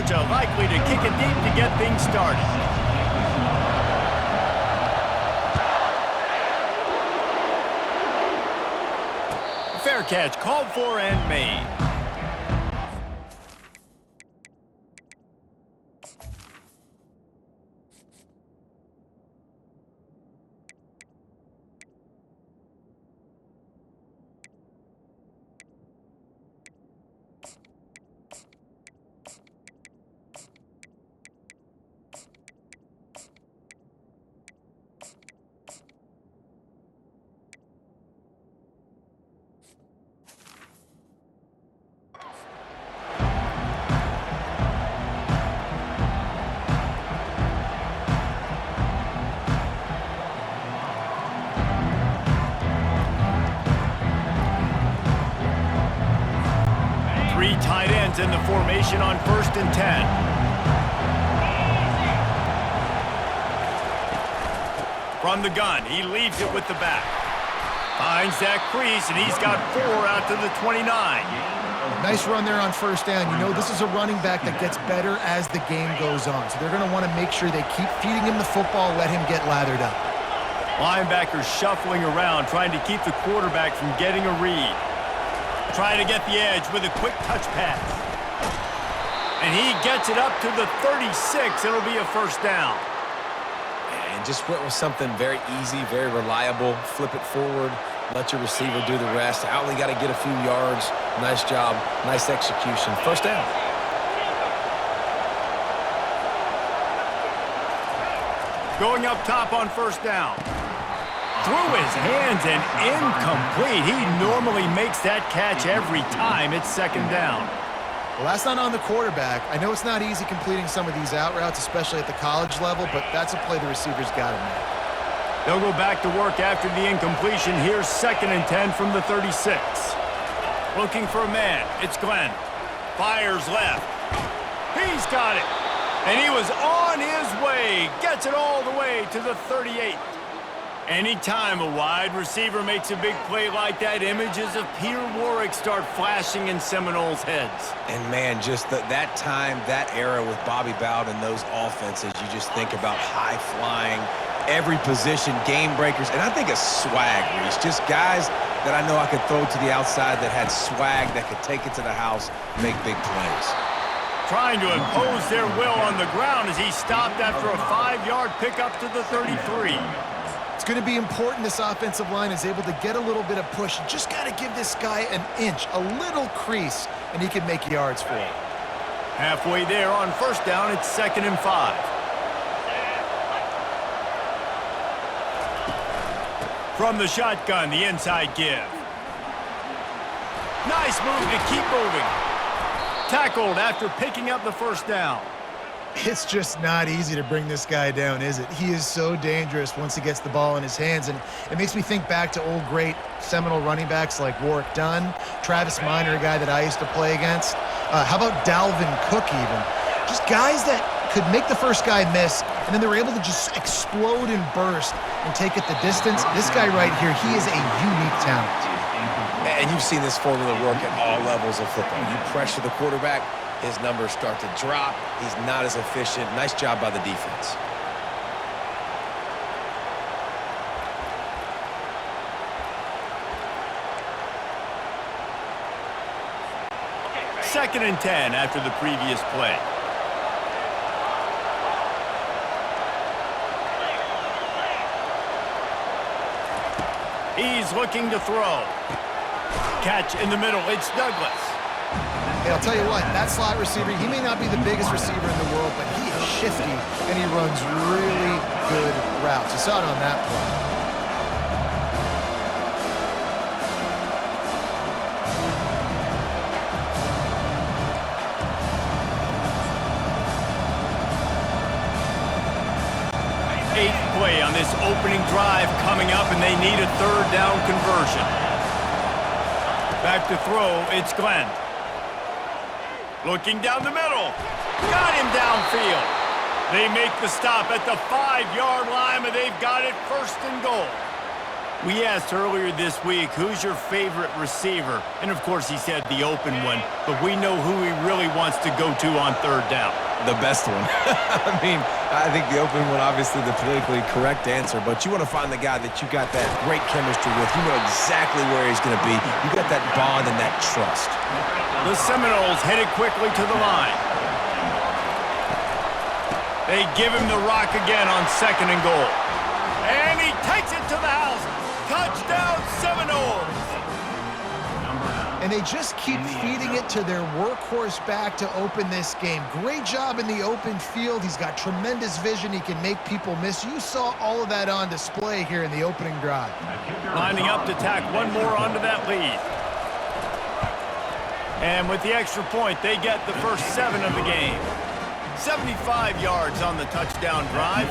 Georgia likely to kick it deep to get things started. Fair catch called for and made. Three tight ends in the formation on 1st and 10. From the gun, he leaves it with the back. Finds that crease, and he's got 4 out to the 29. Nice run there on 1st down. You know, this is a running back that gets better as the game goes on. So they're going to want to make sure they keep feeding him the football, let him get lathered up. Linebackers shuffling around, trying to keep the quarterback from getting a read. Trying to get the edge with a quick touch pass. And he gets it up to the 36. It'll be a 1st down. And just went with something very easy, very reliable. Flip it forward, let your receiver do the rest. I only got to get a few yards. Nice job, nice execution. 1st down. Going up top on 1st down. Through his hands and incomplete. He normally makes that catch every time. It's 2nd down. Well, that's not on the quarterback. I know it's not easy completing some of these out routes, especially at the college level, but that's a play the receiver's got to make. They'll go back to work after the incompletion. Here's 2nd and 10 from the 36. Looking for a man. It's Glenn. Fires left. He's got it. And he was on his way. Gets it all the way to the 38. Anytime a wide receiver makes a big play like that, images of Peter Warrick start flashing in Seminoles' heads. And, man, just that time, that era with Bobby Bowden and those offenses, you just think about high-flying, every position, game breakers, and I think a swag, Reese. Just guys that I know I could throw to the outside that had swag, that could take it to the house, make big plays. Trying to impose their will on the ground as he stopped after a 5-yard pickup to the 33. It's going to be important this offensive line is able to get a little bit of push. You just got to give this guy an inch, a little crease, and he can make yards for it. Halfway there on 1st down, it's 2nd and 5. From the shotgun, the inside give. Nice move to keep moving. Tackled after picking up the 1st down. It's just not easy to bring this guy down, is it? He is so dangerous once he gets the ball in his hands, and it makes me think back to old great Seminole running backs like Warrick Dunn, Travis Minor, a guy that I used to play against. How about Dalvin Cook even? Just guys that could make the first guy miss, and then they were able to just explode and burst and take it the distance. This guy right here, he is a unique talent. And you've seen this formula work at all levels of football. You pressure the quarterback, his numbers start to drop. He's not as efficient. Nice job by the defense. Second and 10 after the previous play. He's looking to throw. Catch in the middle. It's Douglas. Hey, I'll tell you what, that slot receiver, he may not be the biggest receiver in the world, but he is shifty, and he runs really good routes. You saw it on that play. Eighth play on this opening drive coming up, and they need a 3rd down conversion. Back to throw, it's Glenn. Looking down the middle. Got him downfield. They make the stop at the 5-yard line, and they've got it 1st and goal. We asked earlier this week, who's your favorite receiver? And of course he said the open one, but we know who he really wants to go to on third down. The best one. I mean, I think the open one, obviously the politically correct answer, but you want to find the guy that you got that great chemistry with. You know exactly where he's going to be. You got that bond and that trust. The Seminoles headed quickly to the line. They give him the rock again on 2nd and goal. And he takes it to the house. Touchdown, Seminoles! And they just keep feeding it to their workhorse back to open this game. Great job in the open field. He's got tremendous vision. He can make people miss. You saw all of that on display here in the opening drive. Lining up to tack one more onto that lead. And with the extra point, they get the first 7 of the game. 75 yards on the touchdown drive.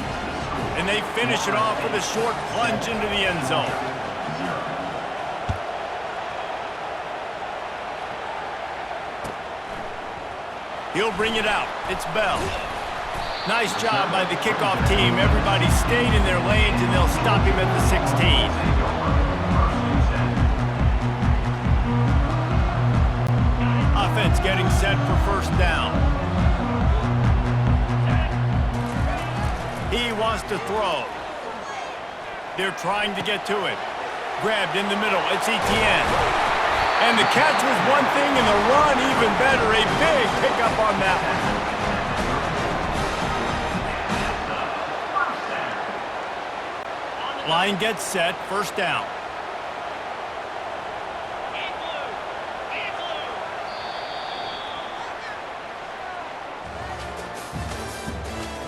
And they finish it off with a short plunge into the end zone. He'll bring it out. It's Bell. Nice job by the kickoff team. Everybody stayed in their lanes, and they'll stop him at the 16. Offense getting set for first down. He wants to throw. They're trying to get to it. Grabbed in the middle. It's Etienne. And the catch was one thing, and the run even better. A big pickup on that one. Line gets set. First down.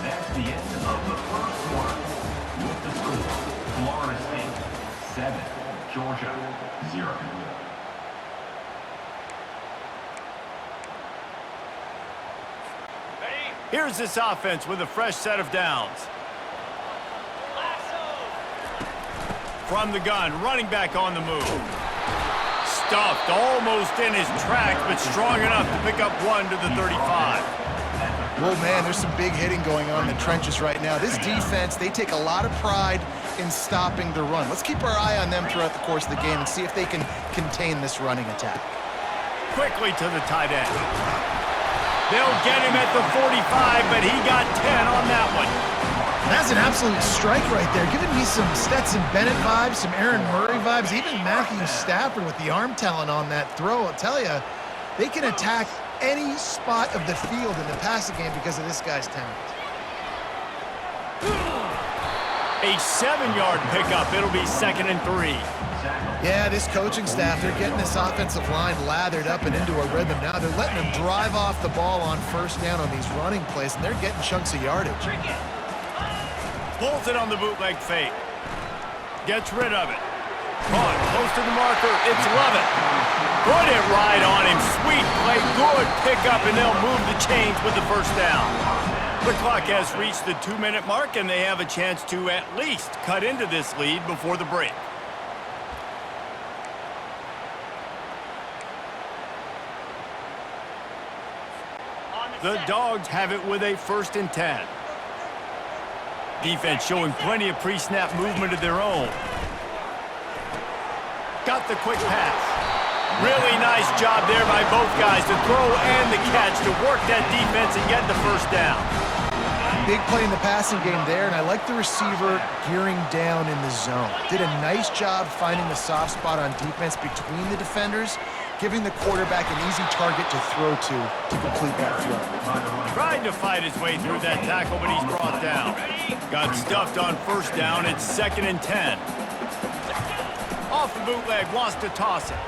That's the end of the first quarter. With the score, Florida State 7, Georgia 0. Here's this offense with a fresh set of downs. From the gun, running back on the move. Stuffed almost in his tracks, but strong enough to pick up 1 to the 35. Well, man, there's some big hitting going on in the trenches right now. This defense, they take a lot of pride in stopping the run. Let's keep our eye on them throughout the course of the game and see if they can contain this running attack. Quickly to the tight end. They'll get him at the 45, but he got 10 on that one. That's an absolute strike right there, giving me some Stetson Bennett vibes, some Aaron Murray vibes, even Matthew Stafford with the arm talent on that throw. I'll tell you, they can attack any spot of the field in the passing game because of this guy's talent. A 7-yard pickup. It'll be 2nd and 3. Yeah, this coaching staff, they're getting this offensive line lathered up and into a rhythm now. They're letting them drive off the ball on first down on these running plays, and they're getting chunks of yardage. Pulls it on the bootleg fake. Gets rid of it. Caught close to the marker. It's Lovett. Put it right on him. Sweet play. Good pickup, and they'll move the chains with the first down. The clock has reached the 2-minute mark, and they have a chance to at least cut into this lead before the break. The Dogs have it with a 1st and 10. Defense showing plenty of pre-snap movement of their own. Got the quick pass. Really nice job there by both guys, the throw and the catch to work that defense and get the first down. Big play in the passing game there, and I like the receiver gearing down in the zone. Did a nice job finding the soft spot on defense between the defenders, giving the quarterback an easy target to throw to complete that throw. Tried to fight his way through that tackle, but he's brought down. Got stuffed on first down. It's 2nd and 10. Off the bootleg, wants to toss it.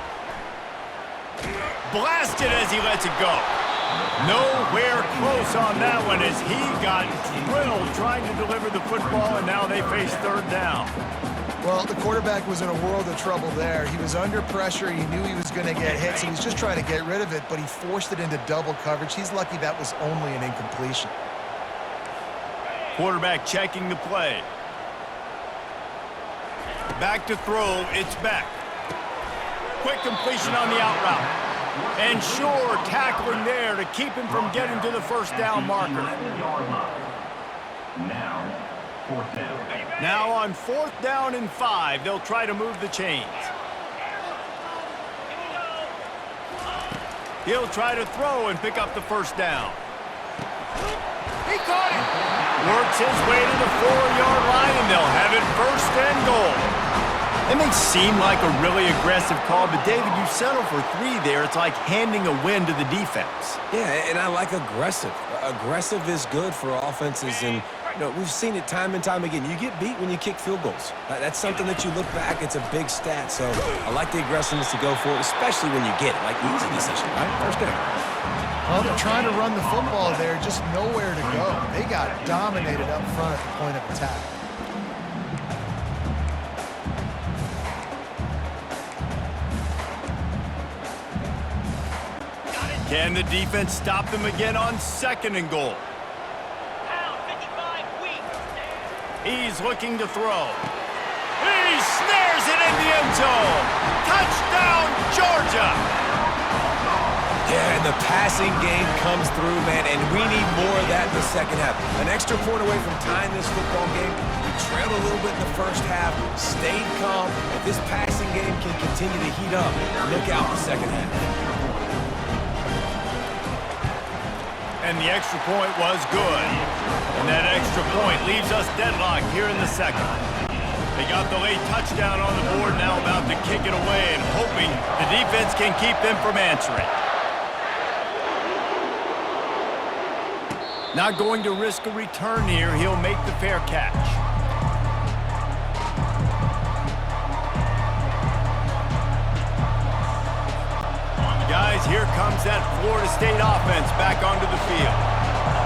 Blasted as he lets it go. Nowhere close on that one as he got drilled trying to deliver the football, and now they face third down. Well, the quarterback was in a world of trouble there. He was under pressure. He knew he was going to get hit, so he's just trying to get rid of it, but he forced it into double coverage. He's lucky that was only an incompletion. Quarterback checking the play. Back to throw. It's Beck. Quick completion on the out route. And sure, tackling there to keep him from getting to the first down marker. Now, 4th down. Now on 4th down and 5, they'll try to move the chains. He'll try to throw and pick up the 1st down. He caught it. Works his way to the 4-yard line, and they'll have it 1st and goal. It may seem like a really aggressive call, but David, you settle for 3 there. It's like handing a win to the defense. Yeah, and I like aggressive. Aggressive is good for offenses, and we've seen it time and time again. You get beat when you kick field goals. That's something that you look back, it's a big stat. So I like the aggressiveness to go for it, especially when you get it. Like, easy decision, right? 1st down. Well, they're trying to run the football there, just nowhere to go. They got dominated up front at the point of attack. Can the defense stop them again on 2nd and goal? He's looking to throw. He snares it in the end zone. Touchdown, Georgia! Yeah, and the passing game comes through, man, and we need more of that in the 2nd half. An extra point away from tying this football game. We trailed a little bit in the 1st half, stayed calm. If this passing game can continue to heat up, look out the 2nd half. And the extra point was good. And that extra point leaves us deadlocked here in the 2nd. They got the late touchdown on the board, now about to kick it away and hoping the defense can keep them from answering. Not going to risk a return here. He'll make the fair catch. Guys, here comes that Florida State offense back onto the field.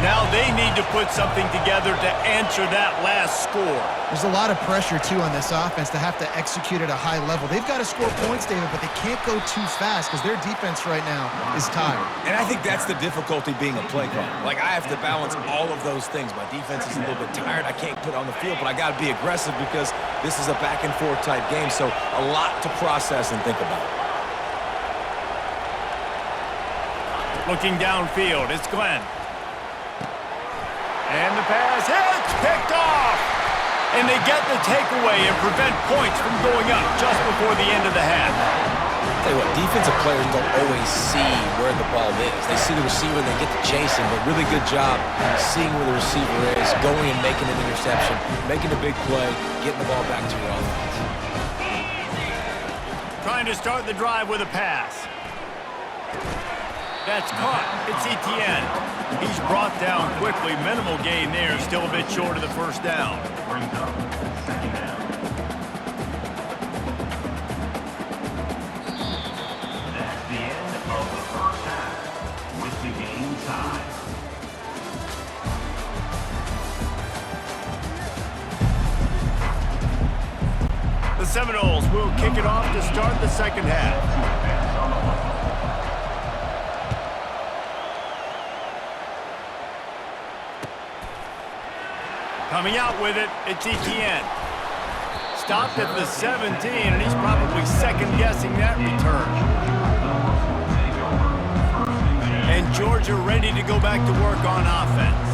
Now they need to put something together to answer that last score. There's a lot of pressure, too, on this offense to have to execute at a high level. They've got to score points, David, but they can't go too fast because their defense right now is tired. And I think that's the difficulty being a play caller. Like, I have to balance all of those things. My defense is a little bit tired. I can't put it on the field, but I got to be aggressive because this is a back-and-forth type game, so a lot to process and think about. Looking downfield, it's Glenn. And the pass, it's picked off! And they get the takeaway and prevent points from going up just before the end of the half. Tell you what, defensive players don't always see where the ball is. They see the receiver, they get to chase him, but really good job seeing where the receiver is, going and making an interception, making a big play, getting the ball back to your offense. Trying to start the drive with a pass. That's caught. It's Etienne. He's brought down quickly. Minimal gain there. Still a bit short of the 1st down. Brings up 2nd down. That's the end of the 1st half with the game tied. The Seminoles will kick it off to start the 2nd half. Coming out with it, it's Etienne. Stopped at the 17, and he's probably second-guessing that return. And Georgia ready to go back to work on offense.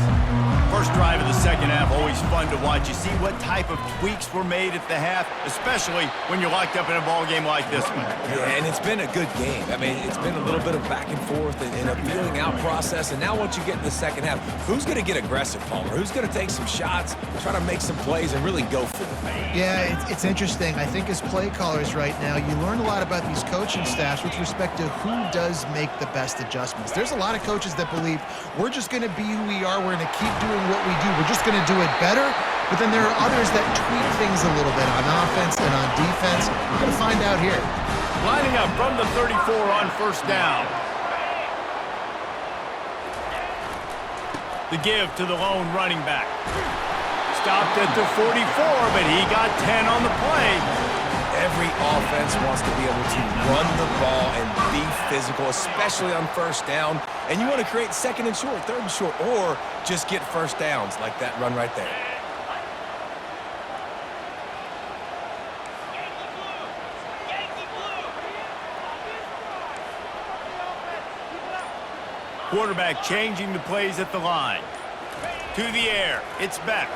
First drive of the 2nd half, always fun to watch. You see what type of tweaks were made at the half, especially when you're locked up in a ball game like this one. Yeah, and it's been a good game. I mean, it's been a little bit of back and forth and a feeling out process. And now once you get in the 2nd half, who's going to get aggressive, Palmer? Who's going to take some shots, try to make some plays, and really go for it? Yeah, it's interesting. I think as play callers right now, you learn a lot about these coaching staffs with respect to who does make the best adjustments. There's a lot of coaches that believe we're just going to be who we are. We're going to keep doing what we do. We're just going to do it better. But then there are others that tweak things a little bit on offense and on defense. We're going to find out here. Lining up from the 34 on 1st down. The give to the lone running back. Stopped at the 44, but he got 10 on the play. Every offense wants to be able to run the ball and be physical, especially on 1st down. And you want to create 2nd and short, 3rd and short, or just get 1st downs like that run right there. Quarterback changing the plays at the line. To the air, it's Beck.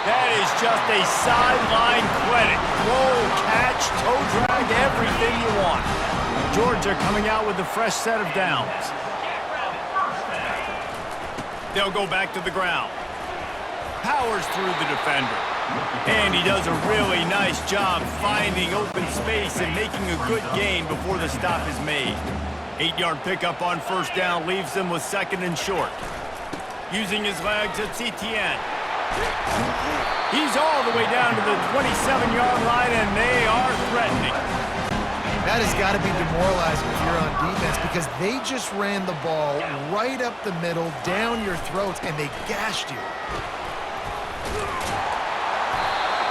That is just a sideline credit. Throw, catch, toe drag, everything you want. Georgia coming out with a fresh set of downs. They'll go back to the ground. Powers through the defender. And he does a really nice job finding open space and making a good gain before the stop is made. 8-yard pickup on first down leaves them with second and short. Using his legs, it's Etienne. He's all the way down to the 27-yard line, and they are threatening. That has got to be demoralizing if you're on defense because they just ran the ball right up the middle, down your throats, and they gashed you.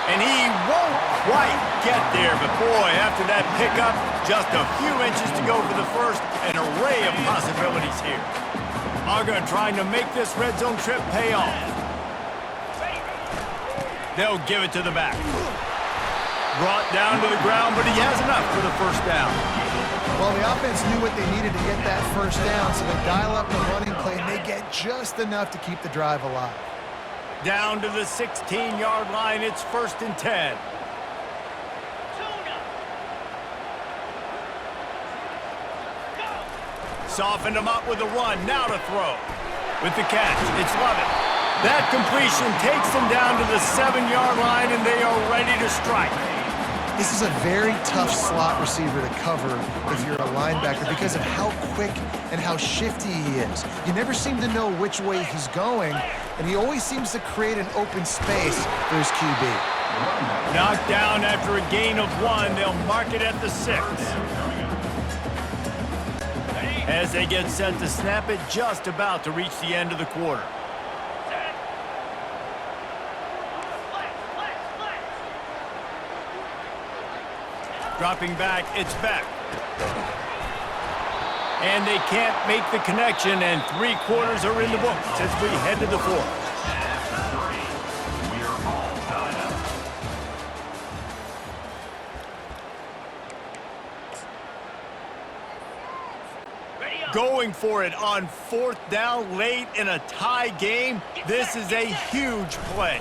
And he won't quite get there, but boy, after that pickup, just a few inches to go for the first, an array of possibilities here. Aga trying to make this red zone trip pay off. They'll give it to the back. Brought down to the ground, but he has enough for the first down. Well, the offense knew what they needed to get that first down, so they dial up the running play, and they get just enough to keep the drive alive. Down to the 16-yard line, it's 1st and 10. Softened him up with a run, now to throw. With the catch, it's Lovett. That completion takes them down to the 7-yard line, and they are ready to strike. This is a very tough slot receiver to cover if you're a linebacker because of how quick and how shifty he is. You never seem to know which way he's going, and he always seems to create an open space for his QB. Knocked down after a gain of 1, they'll mark it at the 6. As they get set to snap it, just about to reach the end of the quarter. Dropping back, it's Beck. And they can't make the connection, and 3 quarters are in the books as we head to the 4th. Going for it on 4th down late in a tie game. This is a huge play.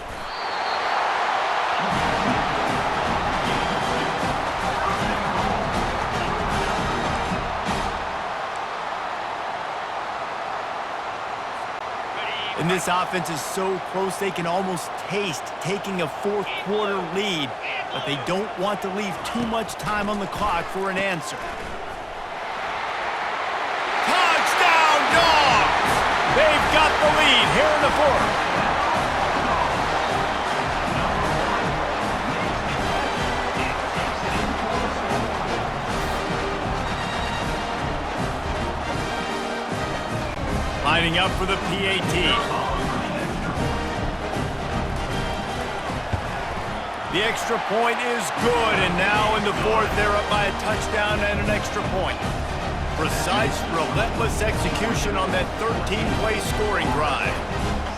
And this offense is so close they can almost taste taking a 4th quarter lead, but they don't want to leave too much time on the clock for an answer. Touchdown, Dogs! They've got the lead here in the 4th. Lining up for the PAT. The extra point is good, and now in the 4th, they're up by a touchdown and an extra point. Precise, relentless execution on that 13-play scoring drive.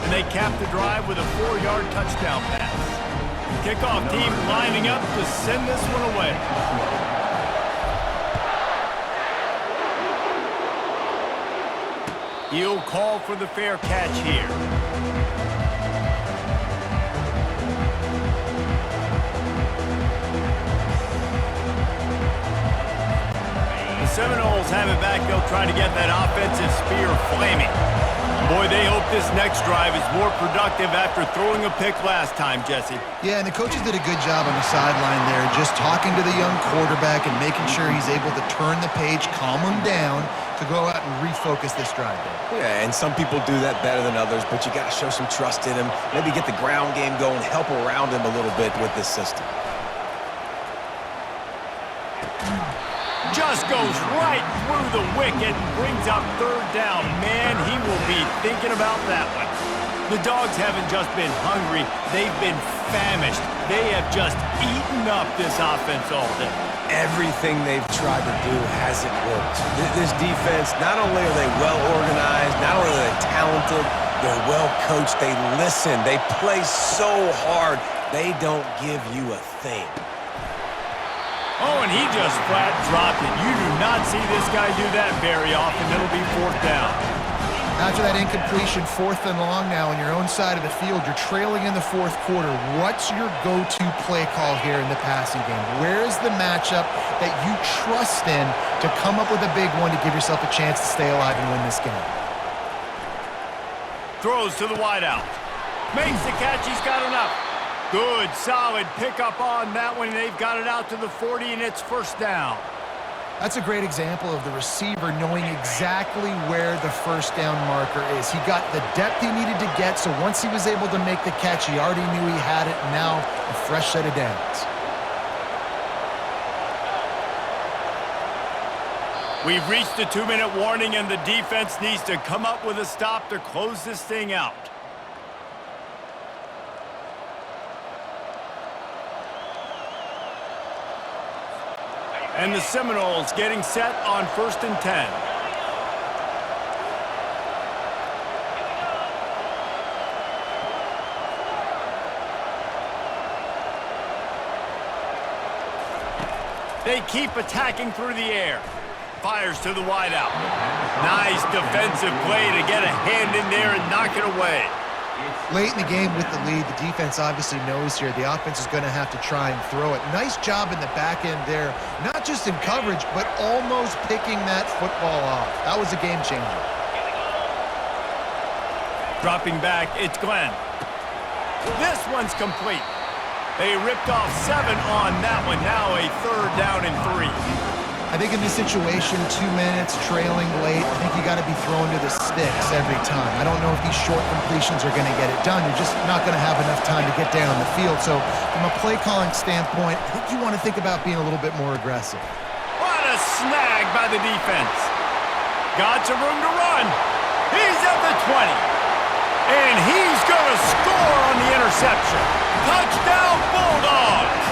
And they cap the drive with a 4-yard touchdown pass. Kickoff team lining up to send this one away. He'll call for the fair catch here. The Seminoles have it back. They'll try to get that offensive spear flaming. Boy, they hope this next drive is more productive after throwing a pick last time, Jesse. Yeah, and the coaches did a good job on the sideline there, just talking to the young quarterback and making sure he's able to turn the page, calm him down, to go out and refocus this drive there. Yeah, and some people do that better than others, but you got to show some trust in him, maybe get the ground game going, help around him a little bit with this system. Just goes right through the wicket and brings up 3rd down. Man, he will be thinking about that one. The Dogs haven't just been hungry, they've been famished. They have just eaten up this offense all day. Everything they've tried to do hasn't worked. This defense, not only are they well organized, not only are they talented, they're well coached, they listen, they play so hard, they don't give you a thing. Oh, and he just flat dropped it. You do not see this guy do that very often. It'll be 4th down. After that incompletion, 4th and long now on your own side of the field, you're trailing in the 4th quarter. What's your go-to play call here in the passing game? Where's the matchup that you trust in to come up with a big one to give yourself a chance to stay alive and win this game? Throws to the wideout. Makes the catch. He's got enough. Good, solid pickup on that one. They've got it out to the 40, and it's first down. That's a great example of the receiver knowing exactly where the first down marker is. He got the depth he needed to get, so once he was able to make the catch, he already knew he had it, and now a fresh set of downs. We've reached the 2-minute warning, and the defense needs to come up with a stop to close this thing out. And the Seminoles getting set on 1st and 10. They keep attacking through the air. Fires to the wideout. Nice defensive play to get a hand in there and knock it away. Late in the game with the lead, the defense obviously knows here the offense is going to have to try and throw it. Nice job in the back end there, not just in coverage, but almost picking that football off. That was a game changer. Dropping back, it's Glenn. This one's complete. They ripped off 7 on that one. Now a 3rd down and 3. I think in this situation, 2 minutes, trailing late, I think you got to be thrown to the sticks every time. I don't know if these short completions are going to get it done. You're just not going to have enough time to get down the field. So from a play calling standpoint, I think you want to think about being a little bit more aggressive. What a snag by the defense. Got some room to run. He's at the 20. And he's going to score on the interception. Touchdown, Bulldogs.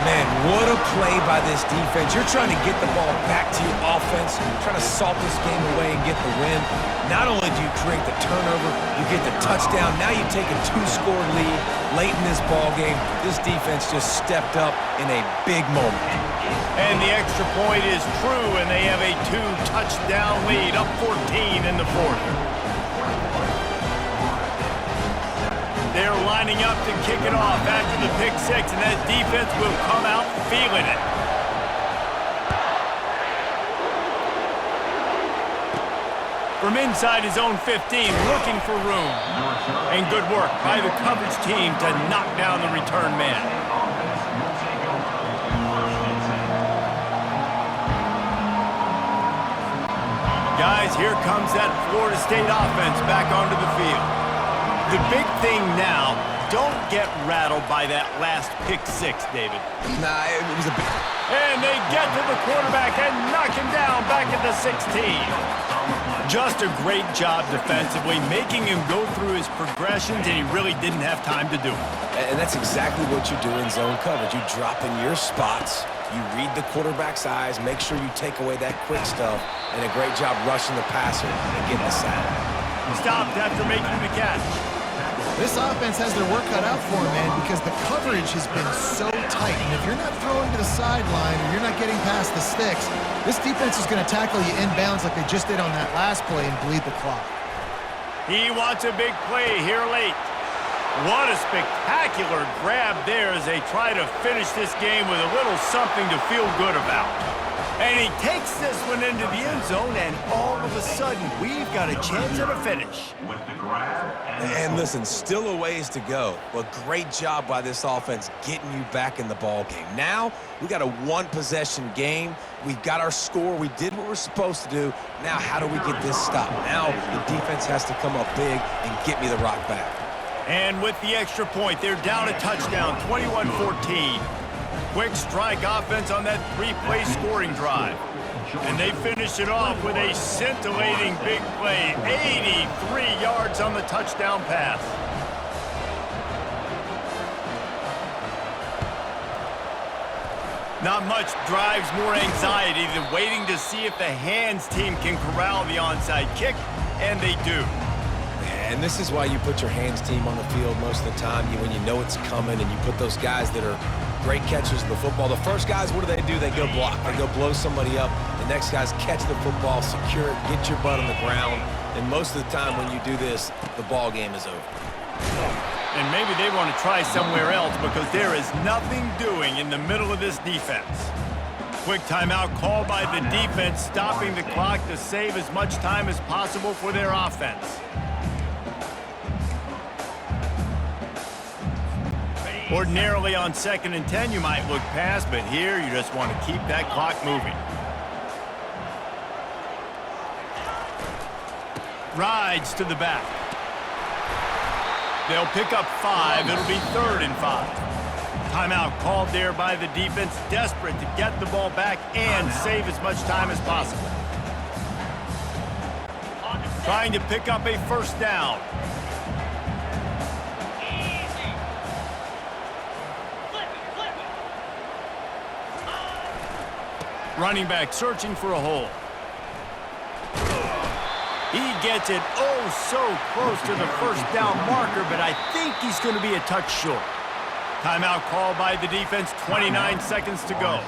Man, what a play by this defense. You're trying to get the ball back to your offense, trying to salt this game away and get the win. Not only do you create the turnover, you get the touchdown. Now you take a 2-score lead late in this ball game. This defense just stepped up in a big moment. And the extra point is true, and they have a 2-touchdown lead, up 14 in the 4th. They're lining up to kick it off after the pick 6, and that defense will come out feeling it. From inside his own 15, looking for room. And good work by the coverage team to knock down the return man. Guys, here comes that Florida State offense back onto the field. The big thing now, don't get rattled by that last pick 6, David. Nah, it was a big... And they get to the quarterback and knock him down back at the 16. Just a great job defensively, making him go through his progressions, and he really didn't have time to do it. And that's exactly what you do in zone coverage. You drop in your spots, you read the quarterback's eyes, make sure you take away that quick stuff, and a great job rushing the passer and getting the sack. Stopped after making the catch. This offense has their work cut out for them, man, because the coverage has been so tight. And if you're not throwing to the sideline or you're not getting past the sticks, this defense is going to tackle you inbounds like they just did on that last play and bleed the clock. He wants a big play here late. What a spectacular grab there as they try to finish this game with a little something to feel good about. And he takes this one into the end zone, and all of a sudden, we've got a chance at a finish. And listen, still a ways to go, but great job by this offense getting you back in the ball game. Now, we got a 1-possession game. We've got our score. We did what we're supposed to do. Now, how do we get this stopped? Now, the defense has to come up big and get me the rock back. And with the extra point, they're down a touchdown, 21-14. Quick strike offense on that 3-play scoring drive. And they finish it off with a scintillating big play, 83 yards on the touchdown pass. Not much drives more anxiety than waiting to see if the hands team can corral the onside kick, and they do. And this is why you put your hands team on the field most of the time, when you know it's coming, and you put those guys that are great catchers of the football. The first guys, what do? They go block. They go blow somebody up, and next guys catch the football, secure it, get your butt on the ground. And most of the time when you do this, the ball game is over. And maybe they want to try somewhere else because there is nothing doing in the middle of this defense. Quick timeout called by the defense, stopping the clock to save as much time as possible for their offense. Ordinarily on 2nd and 10, you might look past, but here you just want to keep that clock moving. Rides to the back. They'll pick up 5. It'll be 3rd and 5. Timeout called there by the defense, desperate to get the ball back and save as much time as possible. Trying to pick up a 1st down. Running back searching for a hole. He gets it so close to the 1st down marker, but I think he's going to be a touch short. Timeout called by the defense, 29 seconds to go.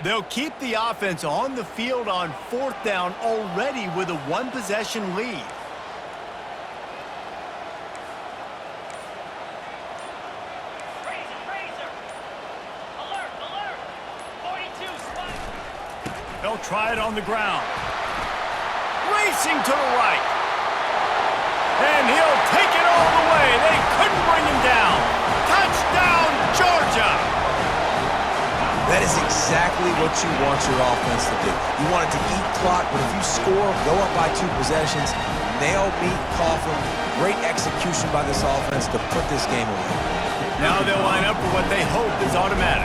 They'll keep the offense on the field on 4th down already with a 1-possession lead. They'll try it on the ground. Racing to the right. And he'll take it all the way. They couldn't bring him down. Touchdown, Georgia! That is exactly what you want your offense to do. You want it to eat clock, but if you score, go up by 2 possessions, nail, beat, coffin. Great execution by this offense to put this game away. Now they'll line up for what they hope is automatic.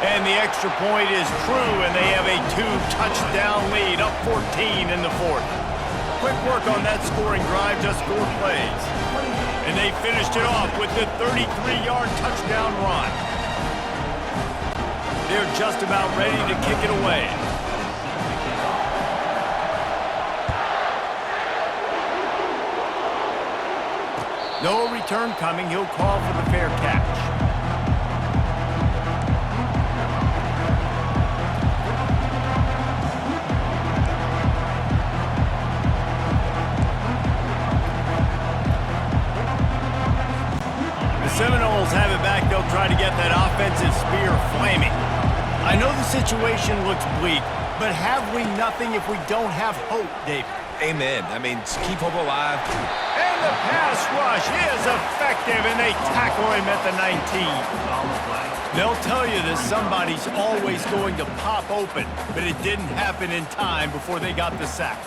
And the extra point is true, and they have a 2-touchdown lead, up 14 in the 4th. Quick work on that scoring drive, just 4 plays. And they finished it off with the 33-yard touchdown run. They're just about ready to kick it away. No return coming. He'll call for the fair catch. The Seminoles have it back. They'll try to get that offensive spear flaming. I know the situation looks bleak, but have we nothing if we don't have hope, David? Amen. I mean, keep hope alive. And the pass rush is effective, and they tackle him at the 19. They'll tell you that somebody's always going to pop open, but it didn't happen in time before they got the sack.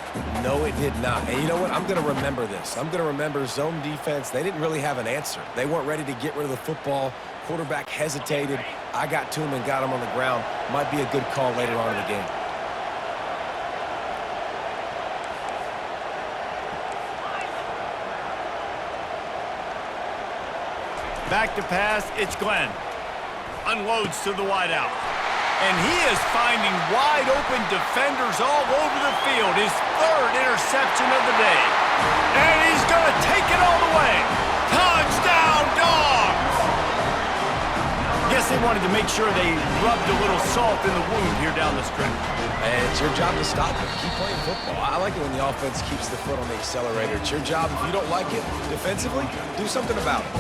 No, it did not. And you know what? I'm going to remember this. I'm going to remember zone defense. They didn't really have an answer. They weren't ready to get rid of the football. Quarterback hesitated. I got to him and got him on the ground. Might be a good call later on in the game. Back to pass, it's Glenn. Unloads to the wideout. And he is finding wide open defenders all over the field. His 3rd interception of the day. And he's going to take it all the way. Touchdown, Dogs! Guess they wanted to make sure they rubbed a little salt in the wound here down the stretch. And it's your job to stop it. Keep playing football. I like it when the offense keeps the foot on the accelerator. It's your job. If you don't like it defensively, do something about it.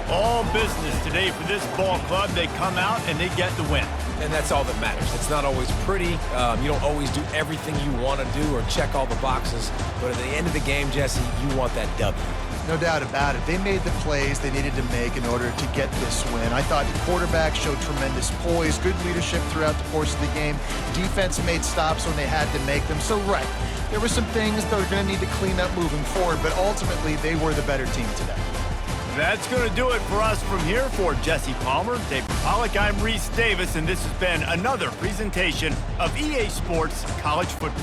All business today for this ball club. They come out and they get the win. And that's all that matters. It's not always pretty. You don't always do everything you want to do or check all the boxes. But at the end of the game, Jesse, you want that W. No doubt about it. They made the plays they needed to make in order to get this win. I thought the quarterback showed tremendous poise, good leadership throughout the course of the game. Defense made stops when they had to make them. So, right, there were some things that were going to need to clean up moving forward, but ultimately they were the better team today. That's going to do it for us from here. For Jesse Palmer, David Pollack, I'm Reese Davis, and this has been another presentation of EA Sports College Football.